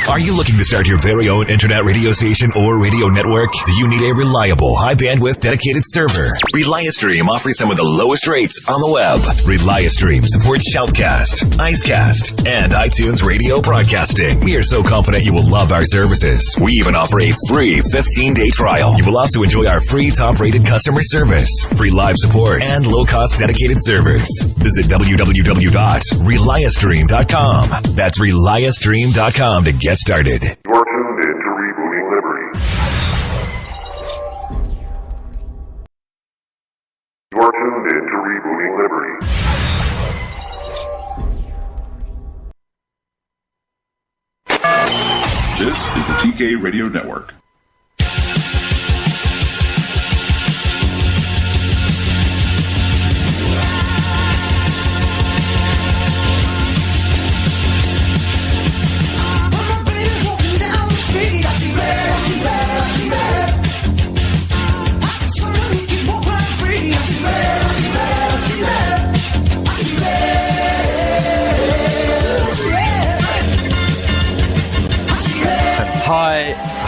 Are you looking to start your very own internet radio station or radio network? Do you need a reliable, high-bandwidth, dedicated server? ReliaStream offers some of the lowest rates on the web. ReliaStream supports Shoutcast, Icecast, and iTunes radio broadcasting. We are so confident you will love our services. We even offer a free 15-day trial. You will also enjoy our free top-rated customer service, free live support, and low-cost dedicated servers. Visit www.reliastream.com. That's reliastream.com to get started. You're tuned in to Rebooting Liberty. You're tuned in to Rebooting Liberty. This is the TK Radio Network.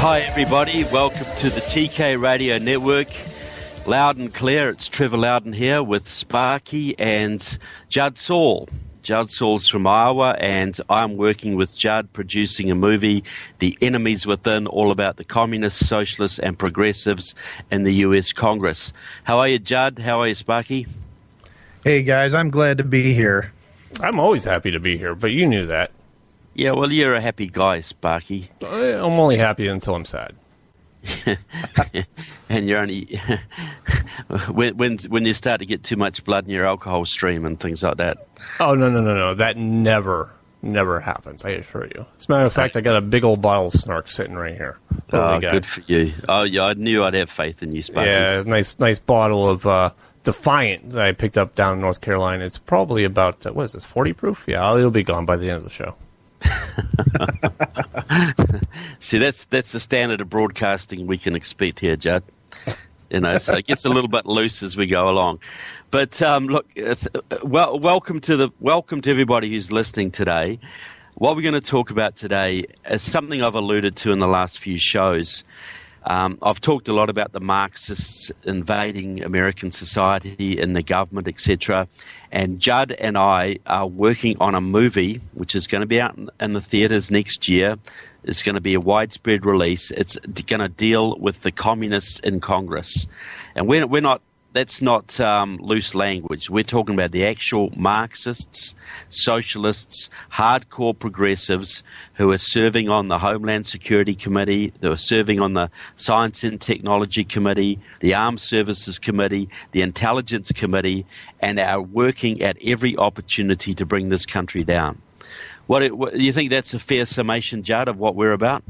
Hi everybody, welcome to the TK Radio Network. Loud and clear, it's Trevor Loudon here with Sparky and Judd Saul. Judd Saul's from Iowa, and I'm working with Judd producing a movie, The Enemies Within, all about the communists, socialists and progressives in the US Congress. How are you, Judd? How are you, Sparky? Hey guys, I'm glad to be here. I'm always happy to be here, but you knew that. Yeah, well, you're a happy guy, Sparky. I'm only happy until I'm sad. And you're only when you start to get too much blood in your alcohol stream and things like that. Oh no! That never happens. I assure you. As a matter of fact, I got a big old bottle of Snark sitting right here. Oh, good for you. Oh yeah, I knew I'd have faith in you, Sparky. Yeah, nice bottle of Defiant that I picked up down in North Carolina. It's probably about what is this, 40 proof? Yeah, it'll be gone by the end of the show. See, that's the standard of broadcasting we can expect here, Judd. You know, so it gets a little bit loose as we go along. But look, welcome to everybody who's listening today. What we're going to talk about today is something I've alluded to in the last few shows. I've talked a lot about the Marxists invading American society and the government, etc. And Judd and I are working on a movie which is going to be out in the theaters next year. It's going to be a widespread release. It's going to deal with the communists in Congress. And we're not. That's not loose language. We're talking about the actual Marxists, socialists, hardcore progressives who are serving on the Homeland Security Committee, who are serving on the Science and Technology Committee, the Armed Services Committee, the Intelligence Committee, and are working at every opportunity to bring this country down. What do you think that's a fair summation, Judd, of what we're about?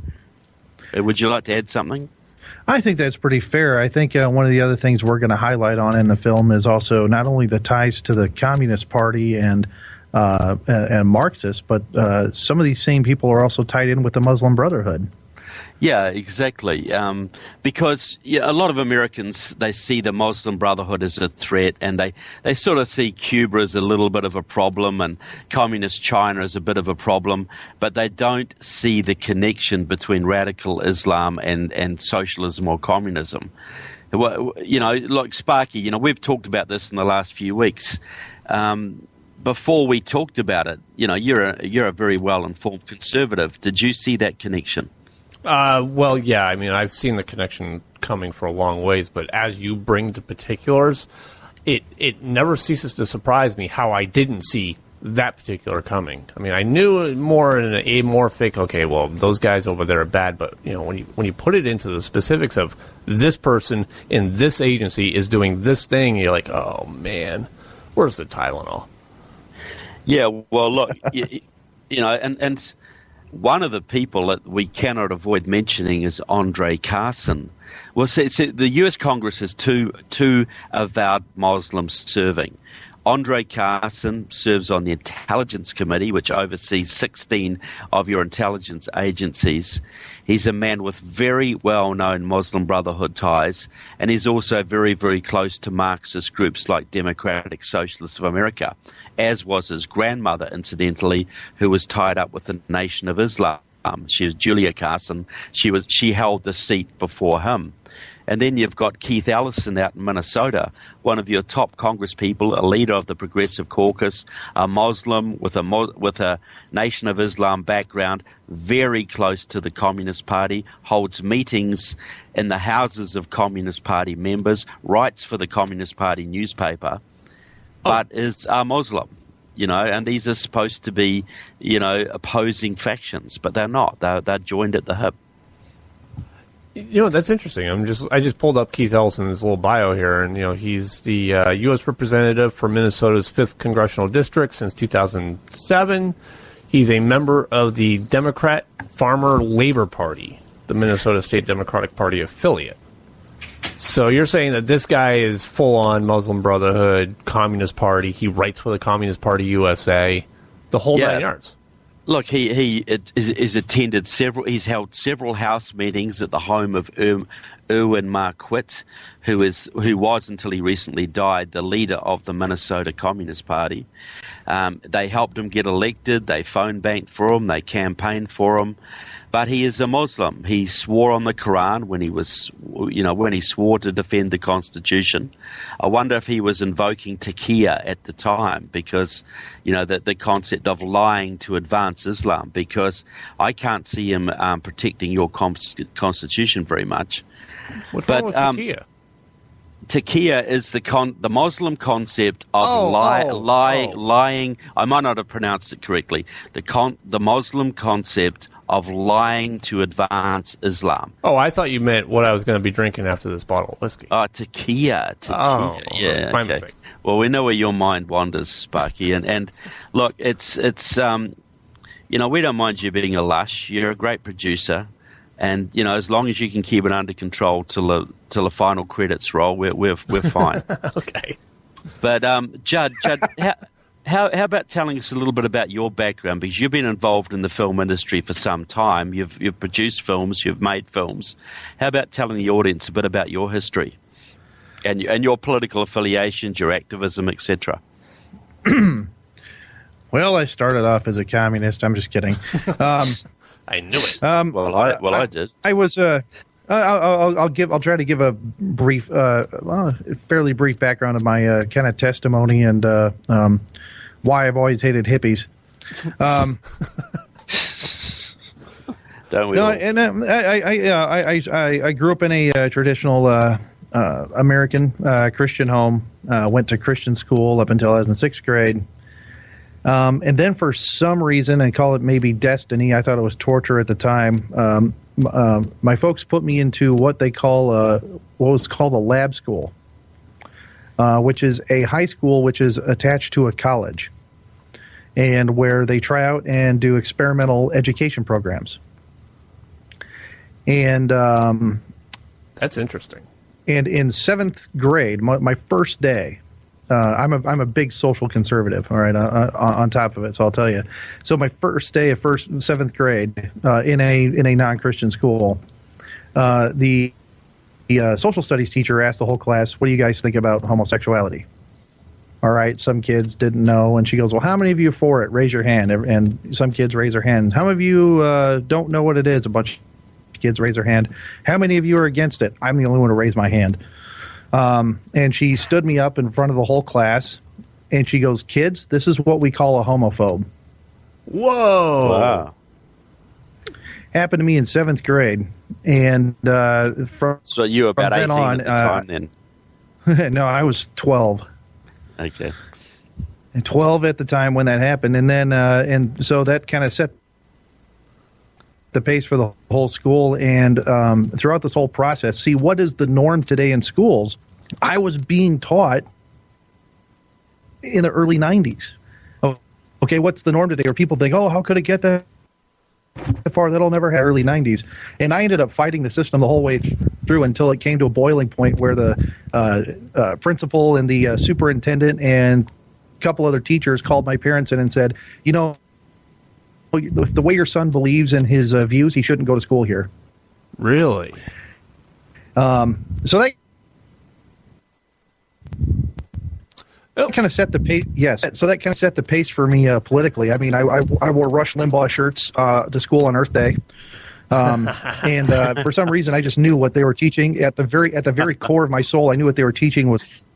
Would you like to add something? I think that's pretty fair. I think one of the other things we're going to highlight on in the film is also not only the ties to the Communist Party and Marxists, but some of these same people are also tied in with the Muslim Brotherhood. Yeah, exactly. Because a lot of Americans, they see the Muslim Brotherhood as a threat, and they sort of see Cuba as a little bit of a problem and Communist China as a bit of a problem, but they don't see the connection between radical Islam and socialism or communism. Well, like Sparky, we've talked about this in the last few weeks. Before we talked about it, you're a very well-informed conservative. Did you see that connection? Well, yeah, I mean, I've seen the connection coming for a long ways, but as you bring the particulars, it never ceases to surprise me how I didn't see that particular coming. I mean, I knew more in an amorphic, okay, well, those guys over there are bad, but, when you put it into the specifics of this person in this agency is doing this thing, you're like, oh, man, where's the Tylenol? Yeah, well, look, and one of the people that we cannot avoid mentioning is Andre Carson. Well, see, the U.S. Congress has two avowed Muslims serving. Andre Carson serves on the Intelligence Committee, which oversees 16 of your intelligence agencies. He's a man with very well-known Muslim Brotherhood ties, and he's also very, very close to Marxist groups like Democratic Socialists of America, as was his grandmother, incidentally, who was tied up with the Nation of Islam. She was Julia Carson. She held the seat before him. And then you've got Keith Ellison out in Minnesota, one of your top Congress people, a leader of the Progressive Caucus, a Muslim with a Nation of Islam background, very close to the Communist Party, holds meetings in the houses of Communist Party members, writes for the Communist Party newspaper, but is a Muslim. And these are supposed to be, opposing factions, but they're not. They're joined at the hip. That's interesting. I just pulled up Keith Ellison's little bio here, and he's the U.S. representative for Minnesota's 5th congressional district since 2007. He's a member of the Democrat Farmer Labor Party, the Minnesota State Democratic Party affiliate. So you're saying that this guy is full-on Muslim Brotherhood, Communist Party. He writes for the Communist Party USA, the whole 9 yards. Look, he is attended several. He's held several House meetings at the home of Erwin Marquette, who was until he recently died the leader of the Minnesota Communist Party. They helped him get elected. They phone banked for him. They campaigned for him. But he is a Muslim. He swore on the Quran when he swore to defend the Constitution. I wonder if he was invoking taqiyya at the time, because, the concept of lying to advance Islam, because I can't see him protecting your Constitution very much. What's wrong with taqiyya? Taqiyya is the Muslim concept of lying. I might not have pronounced it correctly. The Muslim concept of lying to advance Islam. Oh, I thought you meant what I was going to be drinking after this bottle of whiskey. Taqiyya. Yeah, my okay. mistake. Well, we know where your mind wanders, Sparky. And look, it's we don't mind you being a lush. You're a great producer. And, as long as you can keep it under control till the final credits roll, we're fine. Okay. But, Judd, how about telling us a little bit about your background? Because you've been involved in the film industry for some time. You've produced films. You've made films. How about telling the audience a bit about your history and your political affiliations, your activism, etc.? Well, I started off as a communist. I'm just kidding. I knew it. I did. I was. I'll try to give a brief, fairly brief background of my kind of testimony and why I've always hated hippies. Don't we? No, and I grew up in a traditional American Christian home. Went to Christian school up until I was in 6th grade. And then for some reason, I call it maybe destiny, I thought it was torture at the time, my folks put me into what they call what was called a lab school, which is a high school which is attached to a college, and where they try out and do experimental education programs. And that's interesting. And in 7th grade, my first day, I'm a big social conservative, all right, on top of it, so I'll tell you. So my first day of 7th grade in a non-Christian school, the social studies teacher asked the whole class, "What do you guys think about homosexuality?" All right, some kids didn't know, and she goes, "Well, how many of you are for it? Raise your hand." And some kids raise their hands. How many of you don't know what it is? A bunch of kids raise their hand. How many of you are against it? I'm the only one to raise my hand. And she stood me up in front of the whole class, and she goes, "Kids, this is what we call a homophobe." Whoa! Wow. Happened to me in 7th grade, and so you were about 18 on, at the time, then? No, I was 12. Okay. And 12 at the time when that happened, and then and so that kind of set the pace for the whole school. And throughout this whole process, see, what is the norm today in schools? I was being taught in the early 90s. Oh, okay, what's the norm today? Or people think, oh, how could it get that far? That'll never happen. Early 90s. And I ended up fighting the system the whole way through until it came to a boiling point where the principal and the superintendent and a couple other teachers called my parents in and said, the way your son believes in his views, he shouldn't go to school here. Really? So kind of set the pace. Yes, so that kind of set the pace for me politically. I mean, I wore Rush Limbaugh shirts to school on Earth Day, and for some reason, I just knew what they were teaching at the very core of my soul. I knew what they were teaching was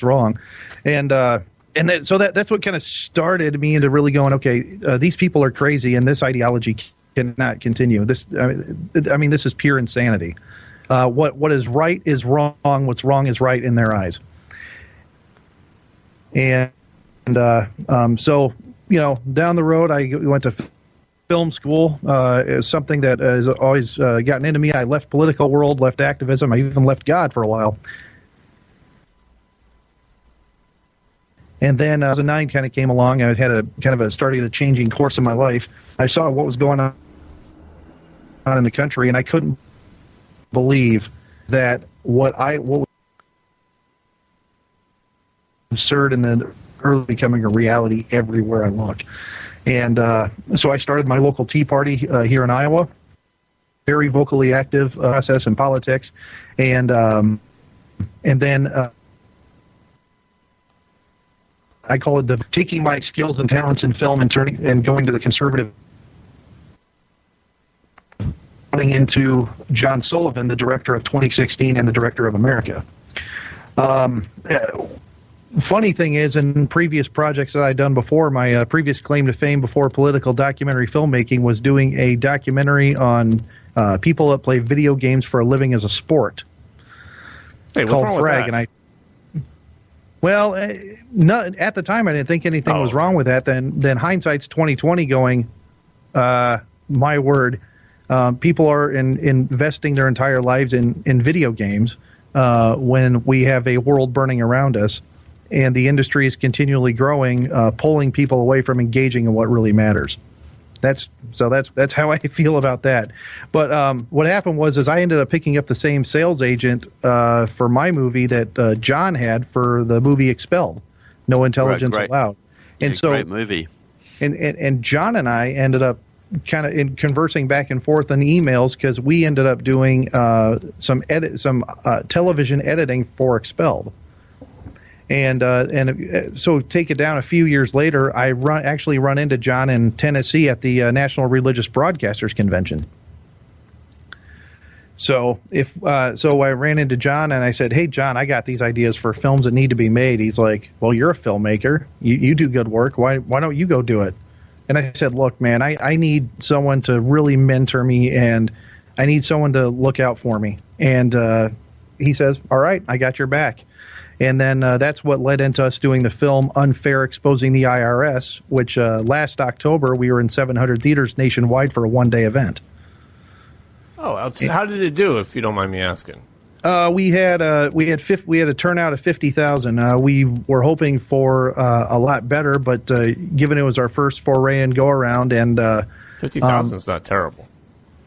wrong, and so that's what kind of started me into really going, okay, these people are crazy, and this ideology cannot continue. This is pure insanity. What is right is wrong. What's wrong is right in their eyes. And so, down the road, I went to film school. It's something that has always gotten into me. I left political world, left activism. I even left God for a while. And then 2009 kind of came along. I had started a changing course in my life. I saw what was going on in the country, and I couldn't believe that what was absurd and then early becoming a reality everywhere I look. And so I started my local Tea Party here in Iowa, very vocally active process in politics, and then I call it taking my skills and talents in film and going to the conservative, running into John Sullivan, the director of 2016 and the director of America. Funny thing is, in previous projects that I'd done before, my previous claim to fame before political documentary filmmaking was doing a documentary on people that play video games for a living as a sport. Hey, what's wrong with that? And at the time I didn't think anything was wrong with that. Then hindsight's 2020 going, my word, people are investing their entire lives in video games when we have a world burning around us. And the industry is continually growing, pulling people away from engaging in what really matters. That's how I feel about that. But what happened was I ended up picking up the same sales agent for my movie that John had for the movie Expelled, No Intelligence Allowed. And so, great movie. And John and I ended up kind of conversing back and forth on emails because we ended up doing some television editing for Expelled. And so take it down a few years later, I actually run into John in Tennessee at the National Religious Broadcasters Convention. So I ran into John and I said, "Hey, John, I got these ideas for films that need to be made." He's like, "Well, you're a filmmaker. You do good work. Why don't you go do it?" And I said, "Look, man, I need someone to really mentor me, and I need someone to look out for me." And he says, "All right, I got your back." And then that's what led into us doing the film Unfair, Exposing the IRS, which last October we were in 700 theaters nationwide for a one-day event. Oh, how did it do, if you don't mind me asking? We had a turnout of 50,000. We were hoping for a lot better, but given it was our first foray and go around, and 50,000 is not terrible.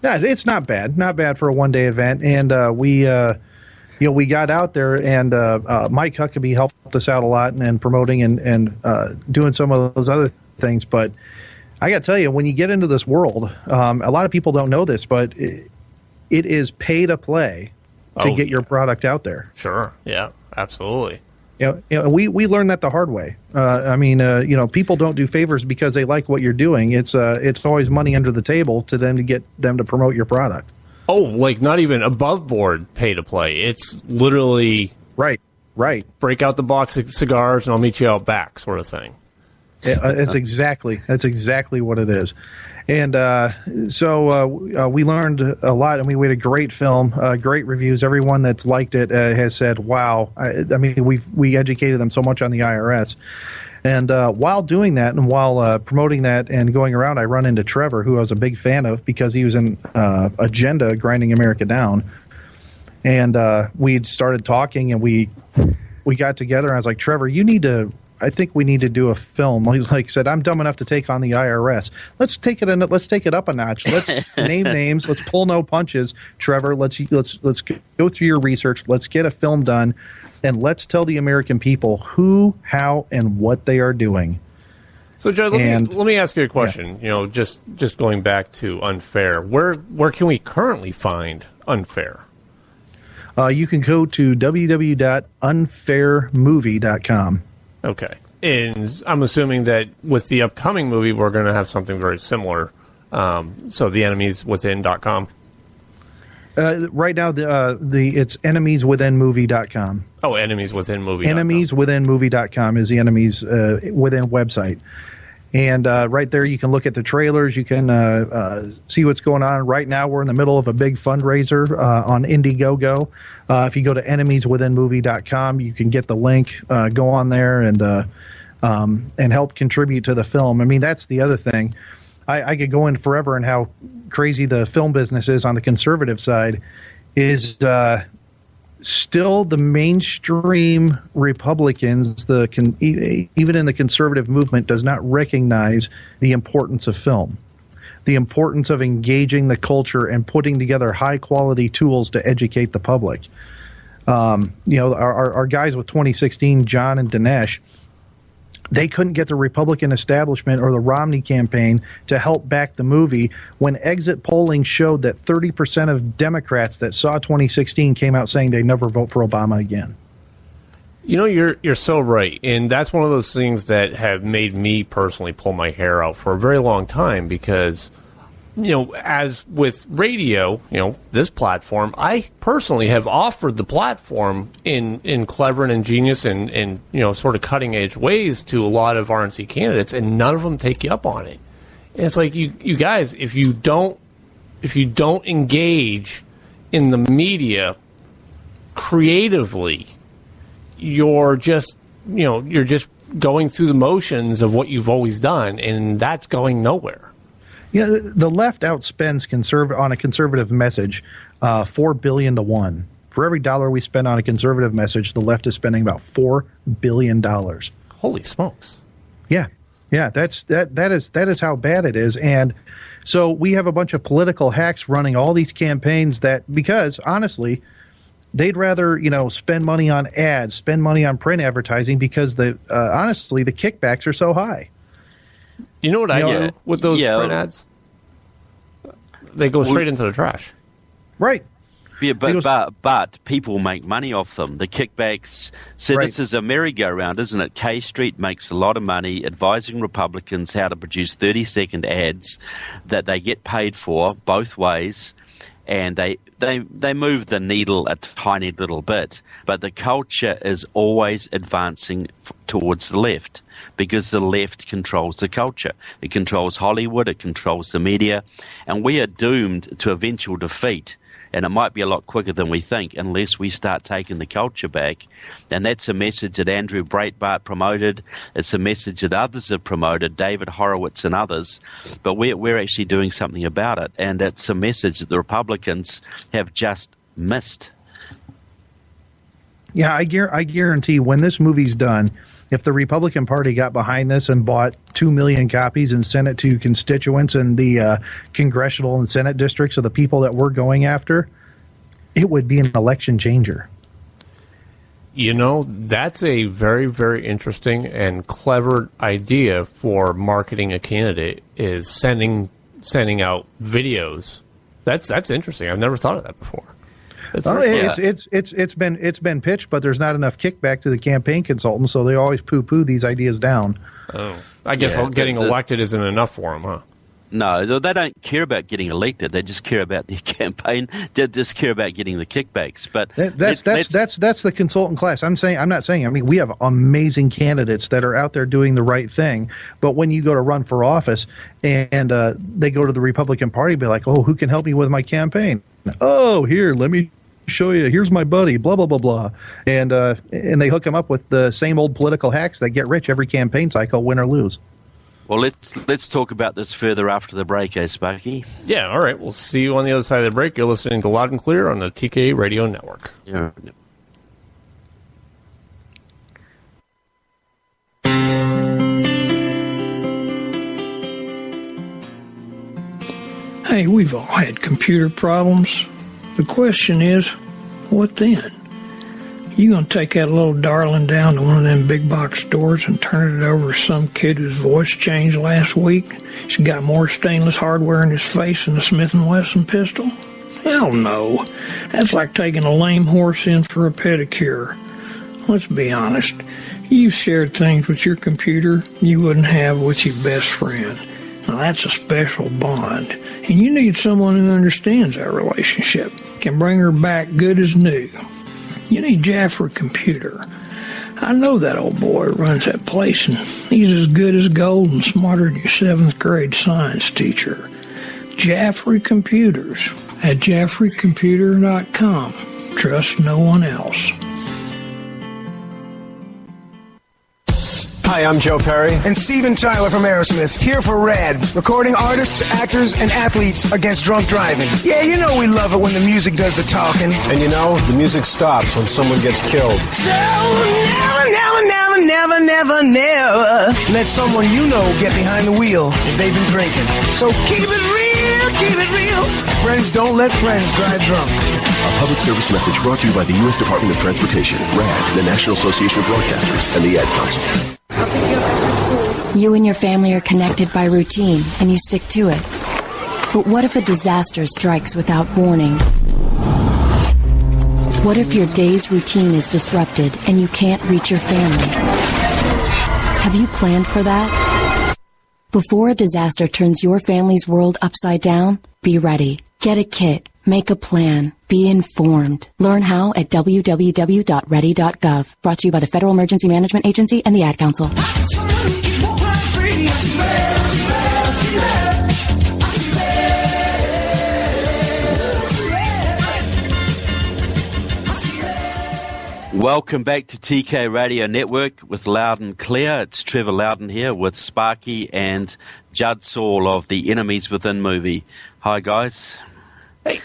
Yeah, it's not bad for a one-day event, and we got out there, and Mike Huckabee helped us out a lot and promoting and doing some of those other things. But I got to tell you, when you get into this world, a lot of people don't know this, but it is pay to play to get your product out there. Sure. Yeah, absolutely. We learned that the hard way. People don't do favors because they like what you're doing. It's always money under the table to get them to promote your product. Oh, like not even above board pay to play. It's literally right. Break out the box of cigars and I'll meet you out back, sort of thing. That's exactly what it is. And so we learned a lot, and we had a great film, great reviews. Everyone that's liked it has said, "Wow!" We educated them so much on the IRS. And while doing that and while promoting that and going around, I run into Trevor, who I was a big fan of because he was in Agenda, Grinding America Down. And we'd started talking, and we got together, and I was like, "Trevor, I think we need to do a film." Like I said, I'm dumb enough to take on the IRS. Let's take it up a notch. Let's name names. Let's pull no punches. Trevor, let's go through your research. Let's get a film done. And let's tell the American people who, how, and what they are doing. So, Judd, let me ask you a question. Yeah. Just going back to Unfair, where can we currently find Unfair? You can go to www.unfairmovie.com. Okay. And I'm assuming that with the upcoming movie, we're going to have something very similar. So the enemieswithin.com. Right now, it's enemieswithinmovie.com. Oh, enemieswithinmovie.com. Enemieswithinmovie.com is the Enemies Within website. And right there, you can look at the trailers. You can see what's going on. Right now, we're in the middle of a big fundraiser on IndieGoGo. If you go to enemieswithinmovie.com, you can get the link, go on there, and help contribute to the film. I mean, that's the other thing. I could go in forever on how crazy the film business is on the conservative side. Is still the mainstream Republicans, even in the conservative movement, does not recognize the importance of film, the importance of engaging the culture and putting together high-quality tools to educate the public. Our guys with 2016, John and Dinesh, they couldn't get the Republican establishment or the Romney campaign to help back the movie when exit polling showed that 30% of Democrats that saw 2016 came out saying they'd never vote for Obama again. You know, you're so right. And that's one of those things that have made me personally pull my hair out for a very long time because, as with radio, this platform, I personally have offered the platform in clever and ingenious and sort of cutting edge ways to a lot of RNC candidates, and none of them take you up on it. And it's like you guys, if you don't engage in the media creatively, you're just going through the motions of what you've always done, and that's going nowhere. The left outspends on a conservative message $4 billion to 1. For every dollar we spend on a conservative message, the left is spending about $4 billion. Holy smokes! Yeah, that is how bad it is. And so we have a bunch of political hacks running all these campaigns because honestly, they'd rather spend money on ads, spend money on print advertising because honestly the kickbacks are so high. You know what I do with those print ads? They go straight into the trash. Right. Yeah, but people make money off them. The kickbacks. So This is a merry-go-round, isn't it? K Street makes a lot of money advising Republicans how to produce 30-second ads that they get paid for both ways, and they move the needle a tiny little bit. But the culture is always advancing towards the left because the left controls the culture. It controls Hollywood. It controls the media. And we are doomed to eventual defeat. And it might be a lot quicker than we think unless we start taking the culture back. And that's a message that Andrew Breitbart promoted. It's a message that others have promoted, David Horowitz and others. But we're actually doing something about it. And it's a message that the Republicans have just missed. Yeah, I guarantee when this movie's done, if the Republican Party got behind this and bought 2 million copies and sent it to constituents in the congressional and Senate districts of the people that we're going after, it would be an election changer. That's a very, very interesting and clever idea for marketing a candidate is sending out videos. That's interesting. I've never thought of that before. It's been pitched, but there's not enough kickback to the campaign consultants, so they always poo-poo these ideas down. Oh, I guess getting elected isn't enough for them, huh? No, they don't care about getting elected. They just care about their campaign. They just care about getting the kickbacks. But that's the consultant class. I'm not saying. I mean, we have amazing candidates that are out there doing the right thing. But when you go to run for office and they go to the Republican Party, be like, "Oh, who can help me with my campaign? Oh, here, let me show you. Here's my buddy. Blah blah blah blah." And they hook them up with the same old political hacks that get rich every campaign cycle, win or lose. Well, let's talk about this further after the break, Sparky? Yeah, all right. We'll see you on the other side of the break. You're listening to Loud and Clear on the TK Radio Network. Yeah. Hey, we've all had computer problems. The question is, what then? You gonna take that little darling down to one of them big box stores and turn it over to some kid whose voice changed last week? He's got more stainless hardware in his face than a Smith & Wesson pistol? Hell no. That's like taking a lame horse in for a pedicure. Let's be honest. You've shared things with your computer you wouldn't have with your best friend. Now that's a special bond. And you need someone who understands that relationship, can bring her back good as new. You need Jaffrey Computer. I know that old boy runs that place, and he's as good as gold and smarter than your 7th grade science teacher. Jaffrey Computers at jaffreycomputer.com. Trust no one else. Hi, I'm Joe Perry. And Steven Tyler from Aerosmith, here for RAD, recording artists, actors, and athletes against drunk driving. Yeah, you know we love it when the music does the talking. And you know, the music stops when someone gets killed. So never let someone you know get behind the wheel if they've been drinking. So keep it real. Friends don't let friends drive drunk. A public service message brought to you by the U.S. Department of Transportation, RAD, the National Association of Broadcasters, and the Ad Council. You and your family are connected by routine, and you stick to it. But what if a disaster strikes without warning? What if your day's routine is disrupted and you can't reach your family? Have you planned for that? Before a disaster turns your family's world upside down, be ready. Get a kit. Make a plan. Be informed. Learn how at www.ready.gov. Brought to you by the Federal Emergency Management Agency and the Ad Council. Welcome back to TK Radio Network with LoudonClear. It's Trevor Loudon here with Sparky and Judd Saul of the Enemies Within movie. Hi, guys. Hey.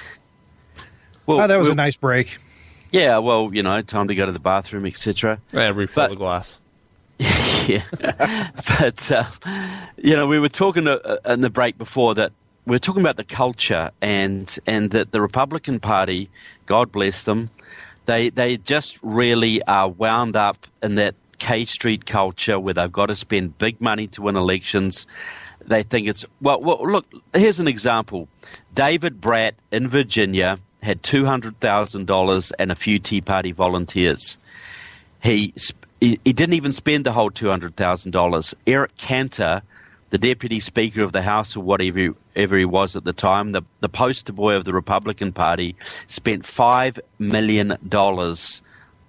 Well, that was a nice break. Yeah, well, you know, time to go to the bathroom, etc. Yeah, refill the glass. Yeah, but you know, we were talking in the break before that we were talking about the culture and that the Republican Party, God bless them, they just really are wound up in that K Street culture where they've got to spend big money to win elections. They think it's well. Look, here's an example. David Bratt in Virginia had $200,000 and a few Tea Party volunteers. He didn't even spend the whole $200,000. Eric Cantor, the deputy speaker of the House or whatever he was at the time, the poster boy of the Republican Party, spent $5 million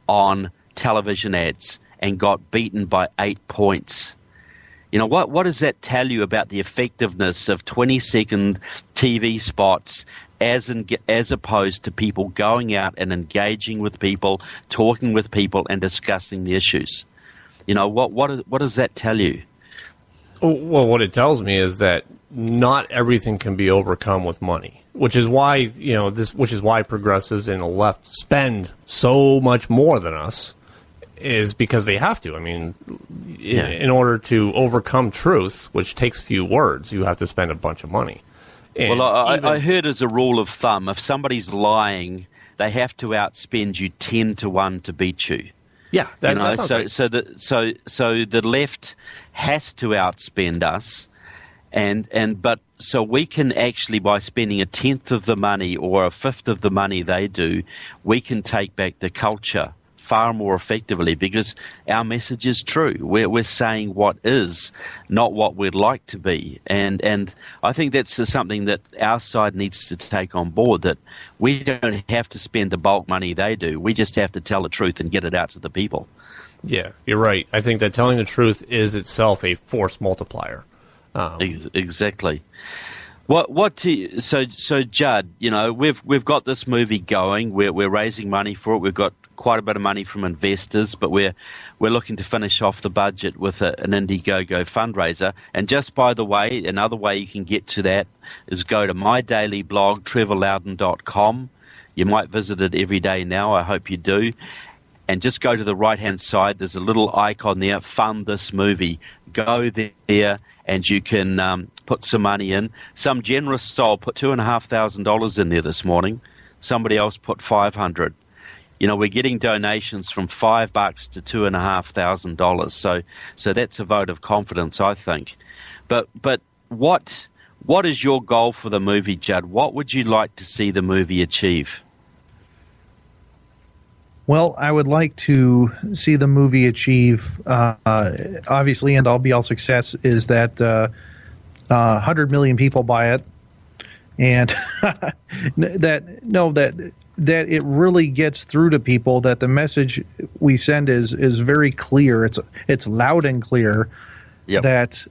on television ads and got beaten by 8 points. You know, what does that tell you about the effectiveness of 20-second TV spots as opposed to people going out and engaging with people, talking with people, and discussing the issues? You know, what does that tell you? Well, what it tells me is that not everything can be overcome with money, which is why progressives and the left spend so much more than us, is because they have to. I mean, in order to overcome truth, which takes few words, you have to spend a bunch of money. And well, I heard as a rule of thumb, if somebody's lying, they have to outspend you 10-1 to beat you. Yeah, so the left has to outspend us, but so we can actually, by spending 1/10 of the money or 1/5 of the money they do, we can take back the culture far more effectively because our message is true. We're saying what is, not what we'd like to be. And I think that's something that our side needs to take on board, that we don't have to spend the bulk money they do. We just have to tell the truth and get it out to the people. Yeah, you're right. I think that telling the truth is itself a force multiplier. Exactly. So Judd, you know, we've got this movie going. We're raising money for it. We've got quite a bit of money from investors, but we're looking to finish off the budget with an IndieGoGo fundraiser. And just by the way, another way you can get to that is go to my daily blog, trevorloudon.com. You might visit it every day now. I hope you do. And just go to the right-hand side. There's a little icon there, Fund This Movie. Go there and you can put some money in. Some generous soul put $2,500 in there this morning. Somebody else put $500. You know, we're getting donations from $5 to $2,500. So that's a vote of confidence, I think. But what What is your goal for the movie, Judd? What would you like to see the movie achieve? Well, I would like to see the movie achieve, obviously, and all be all success is that 100 million people buy it, and that it really gets through to people, that the message we send is very clear. It's loud and clear. Yep. That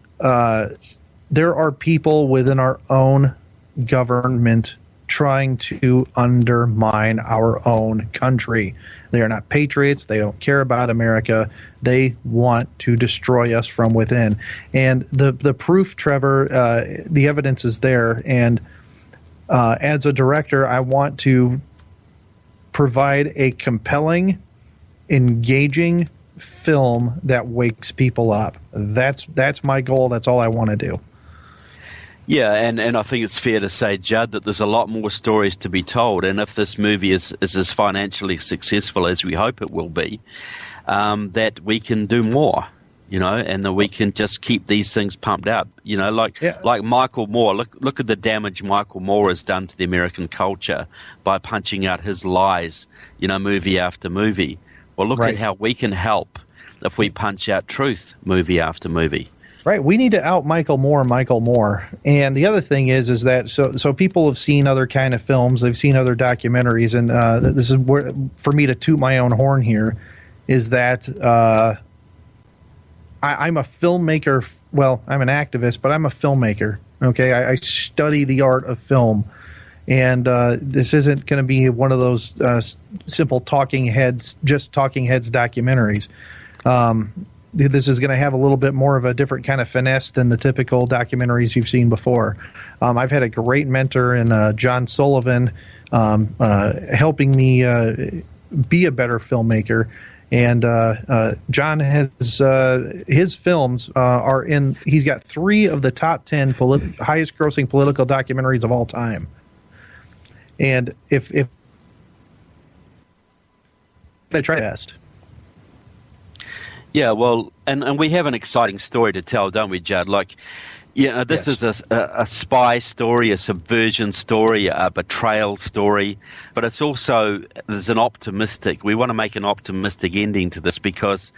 there are people within our own government trying to undermine our own country. They are not patriots. They don't care about America. They want to destroy us from within. And the proof, Trevor, the evidence is there. And as a director, I want to provide a compelling, engaging film that wakes people up. That's my goal. That's all I want to do. Yeah, and I think it's fair to say, Judd, that there's a lot more stories to be told. And if this movie is as financially successful as we hope it will be, that we can do more, and that we can just keep these things pumped out. Like Michael Moore. Look at the damage Michael Moore has done to the American culture by punching out his lies, movie after movie. Well, look at how we can help if we punch out truth movie after movie. Right, we need to out Michael Moore. And the other thing is that so people have seen other kind of films, they've seen other documentaries, and this is where, for me to toot my own horn here, is that I'm a filmmaker. Well, I'm an activist, but I'm a filmmaker. Okay, I study the art of film, and this isn't going to be one of those simple talking heads documentaries. This is going to have a little bit more of a different kind of finesse than the typical documentaries you've seen before. I've had a great mentor in John Sullivan, helping me be a better filmmaker. And John has his films are in. He's got 3 of the top 10 highest grossing political documentaries of all time. And if I try best. Yeah, well, and we have an exciting story to tell, don't we, Judd? This is a spy story, a subversion story, a betrayal story, but it's also, we want to make an optimistic ending to this, because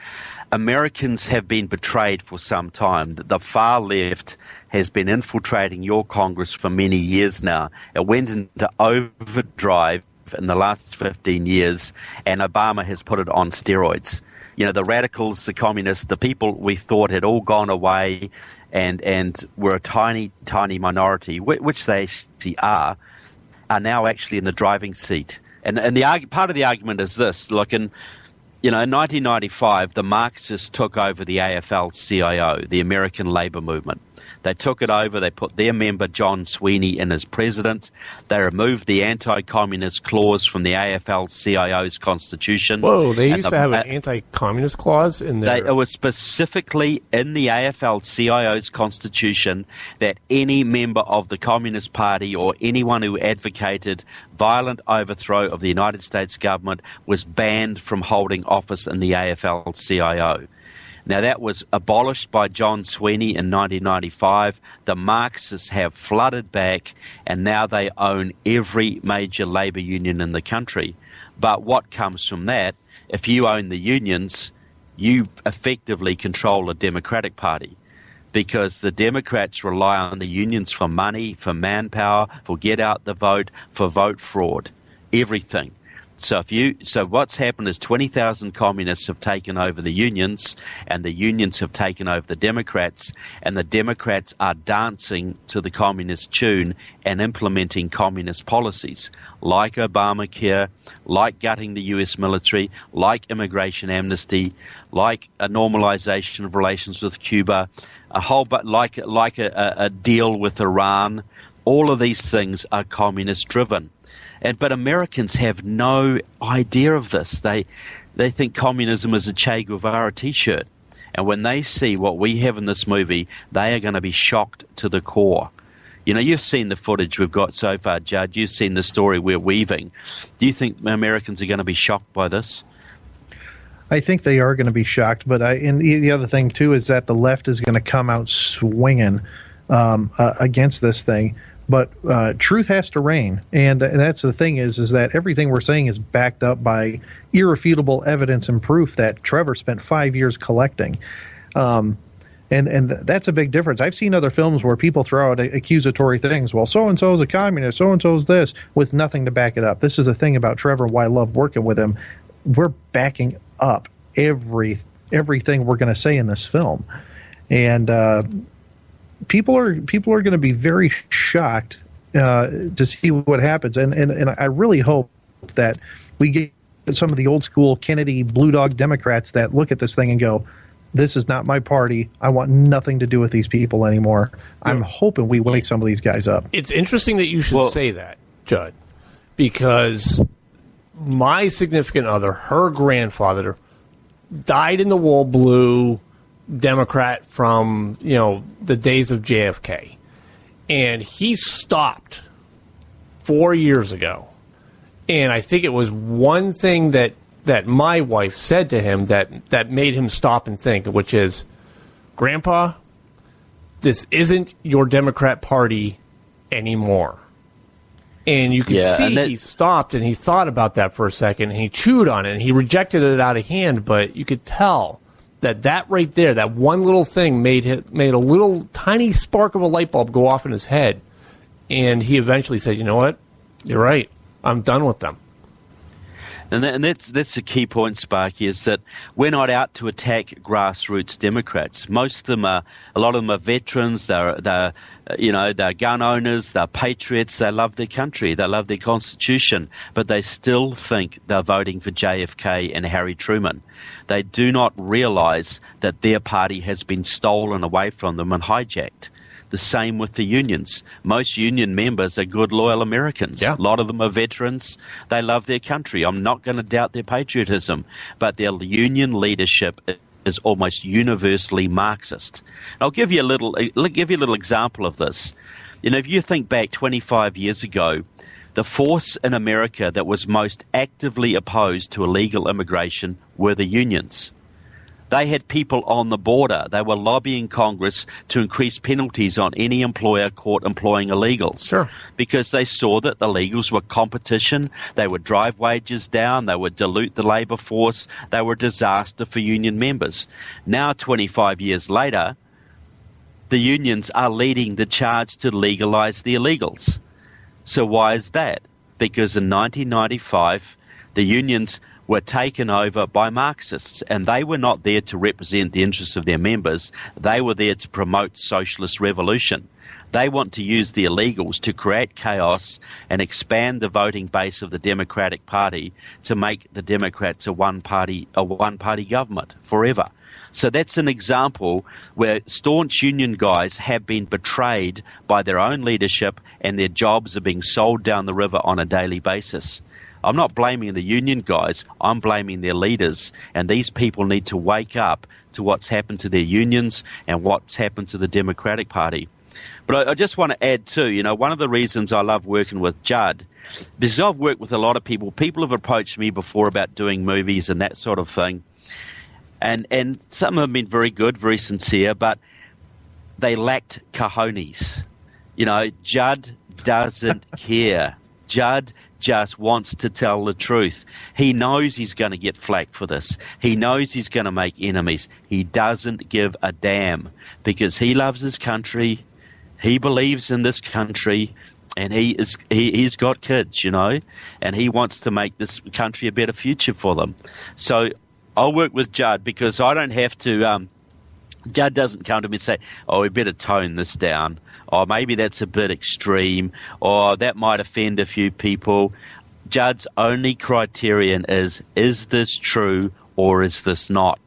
Americans have been betrayed for some time. The far left has been infiltrating your Congress for many years now. It went into overdrive in the last 15 years, and Obama has put it on steroids. The radicals, the communists, the people we thought had all gone away and were a tiny, tiny minority, which they actually are now actually in the driving seat. And part of the argument is this. In 1995, the Marxists took over the AFL-CIO, the American Labor Movement. They took it over. They put their member, John Sweeney, in as president. They removed the anti-communist clause from the AFL-CIO's constitution. Whoa, they used to have an anti-communist clause in there? It was specifically in the AFL-CIO's constitution that any member of the Communist Party or anyone who advocated violent overthrow of the United States government was banned from holding office in the AFL-CIO. Now, that was abolished by John Sweeney in 1995. The Marxists have flooded back, and now they own every major labor union in the country. But what comes from that, if you own the unions, you effectively control the Democratic Party, because the Democrats rely on the unions for money, for manpower, for get out the vote, for vote fraud, everything. So what's happened is 20,000 communists have taken over the unions, and the unions have taken over the Democrats, and the Democrats are dancing to the communist tune and implementing communist policies like Obamacare, like gutting the U.S. military, like immigration amnesty, like a normalization of relations with Cuba, like a deal with Iran. All of these things are communist driven. But Americans have no idea of this. They think communism is a Che Guevara T-shirt. And when they see what we have in this movie, they are going to be shocked to the core. You've seen the footage we've got so far, Judd. You've seen the story we're weaving. Do you think Americans are going to be shocked by this? I think they are going to be shocked. But and the other thing, too, is that the left is going to come out swinging. against this thing. But truth has to reign, and that's the thing is that everything we're saying is backed up by irrefutable evidence and proof that Trevor spent 5 years collecting. And that's a big difference. I've seen other films where people throw out accusatory things. Well, so-and-so is a communist, so-and-so is this, with nothing to back it up. This is the thing about Trevor, why I love working with him. We're backing up everything we're going to say in this film. And people are going to be very shocked to see what happens. And I really hope that we get some of the old school Kennedy Blue Dog Democrats that look at this thing and go, this is not my party. I want nothing to do with these people anymore. I'm hoping we wake some of these guys up. It's interesting that you should say that, Judd, because my significant other, her grandfather, died in the wool blue Democrat from, the days of JFK. And he stopped 4 years ago. And I think it was one thing that my wife said to him that made him stop and think, which is, Grandpa, this isn't your Democrat Party anymore. And you could see he stopped and he thought about that for a second, and he chewed on it, and he rejected it out of hand, but you could tell that right there, that one little thing made a little tiny spark of a light bulb go off in his head. And he eventually said, you know what? You're right. I'm done with them. And that's the key point, Sparky, is that we're not out to attack grassroots Democrats. A lot of them are veterans. They're gun owners. They're patriots. They love their country. They love their Constitution. But they still think they're voting for JFK and Harry Truman. They do not realize that their party has been stolen away from them and hijacked. The same with the unions. Most union members are good, loyal Americans. Yeah. A lot of them are veterans. They love their country. I'm not going to doubt their patriotism, but their union leadership is almost universally Marxist. I'll give you a little example of this. If you think back 25 years ago, the force in America that was most actively opposed to illegal immigration were the unions. They had people on the border. They were lobbying Congress to increase penalties on any employer caught employing illegals. Sure. Because they saw that the illegals were competition. They would drive wages down. They would dilute the labor force. They were a disaster for union members. Now, 25 years later, the unions are leading the charge to legalize the illegals. So why is that? Because in 1995, the unions were taken over by Marxists, and they were not there to represent the interests of their members. They were there to promote socialist revolution. They want to use the illegals to create chaos and expand the voting base of the Democratic Party to make the Democrats a one-party government forever. So that's an example where staunch union guys have been betrayed by their own leadership, and their jobs are being sold down the river on a daily basis. I'm not blaming the union guys, I'm blaming their leaders, and these people need to wake up to what's happened to their unions and what's happened to the Democratic Party. But I just want to add too, one of the reasons I love working with Judd, because I've worked with a lot of people have approached me before about doing movies and that sort of thing, and some have been very good, very sincere, but they lacked cojones. Judd doesn't care. Judd just wants to tell the truth. He knows he's going to get flack for this. He knows he's going to make enemies. He doesn't give a damn because he loves his country. He believes in this country, and he's got kids, and he wants to make this country a better future for them. So I'll work with Judd because I don't have to. Judd doesn't come to me and say, "Oh, we better tone this down." Or maybe that's a bit extreme, or that might offend a few people. Judd's only criterion is this true or is this not?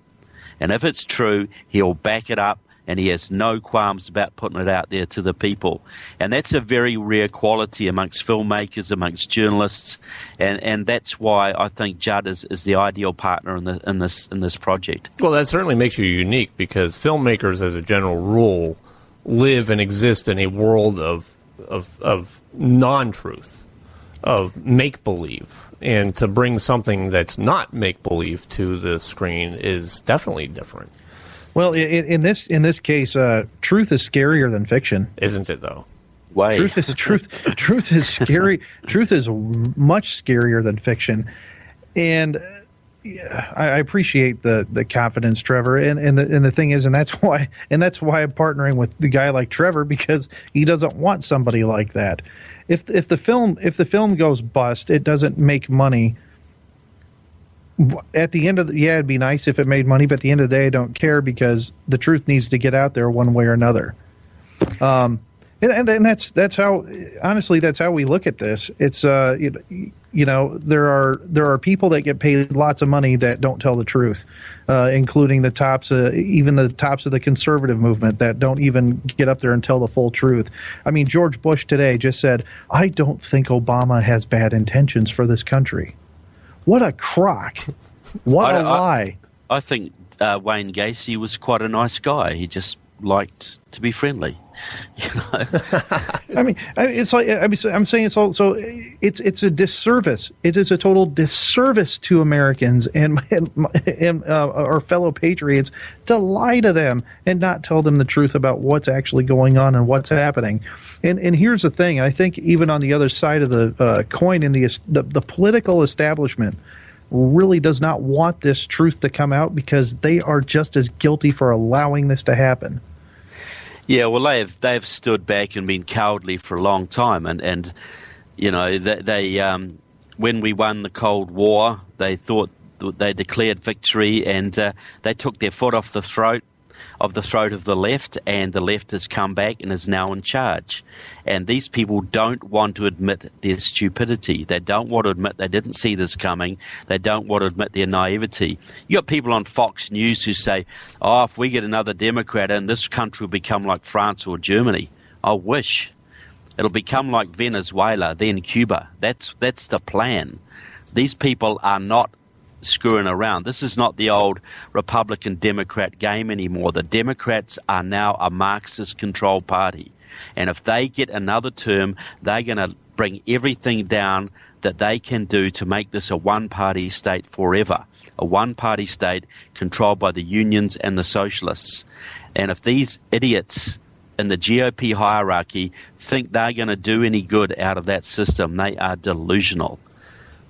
And if it's true, he'll back it up, and he has no qualms about putting it out there to the people. And that's a very rare quality amongst filmmakers, amongst journalists, and that's why I think Judd is the ideal partner in this project. Well, that certainly makes you unique, because filmmakers, as a general rule, live and exist in a world of non-truth, of make-believe. And to bring something that's not make-believe to the screen is definitely different. Well, in this case, truth is scarier than fiction, isn't it? Though, way truth is scary. Truth is much scarier than fiction, and I appreciate the confidence, Trevor. And the thing is, and that's why I'm partnering with the guy like Trevor, because he doesn't want somebody like that. If the film goes bust, it doesn't make money. At the end of it'd be nice if it made money, but at the end of the day, I don't care, because the truth needs to get out there one way or another. And that's how, honestly, that's how we look at this. It's there are people that get paid lots of money that don't tell the truth, including the tops, even the tops of the conservative movement, that don't even get up there and tell the full truth. I mean, George Bush today just said, "I don't think Obama has bad intentions for this country." What a crock. What a lie. I think Wayne Gacy was quite a nice guy. He just liked to be friendly. I mean, it's like I'm saying it's also it's a disservice. It is a total disservice to Americans and our fellow patriots to lie to them and not tell them the truth about what's actually going on and what's happening. And here's the thing: I think even on the other side of the coin, in the political establishment really does not want this truth to come out, because they are just as guilty for allowing this to happen. Yeah, well, they've stood back and been cowardly for a long time, and they when we won the Cold War, they thought they declared victory, and they took their foot off the throat of the left, and the left has come back and is now in charge. And these people don't want to admit their stupidity. They don't want to admit they didn't see this coming. They don't want to admit their naivety. You got people on Fox News who say, "Oh, if we get another Democrat in, this country will become like France or Germany." I wish. It'll become like Venezuela, then Cuba. That's the plan. These people are not screwing around. This is not the old Republican-Democrat game anymore. The Democrats are now a Marxist-controlled party. And if they get another term, they're going to bring everything down that they can do to make this a one-party state forever. A one-party state controlled by the unions and the socialists. And if these idiots in the GOP hierarchy think they're going to do any good out of that system, they are delusional.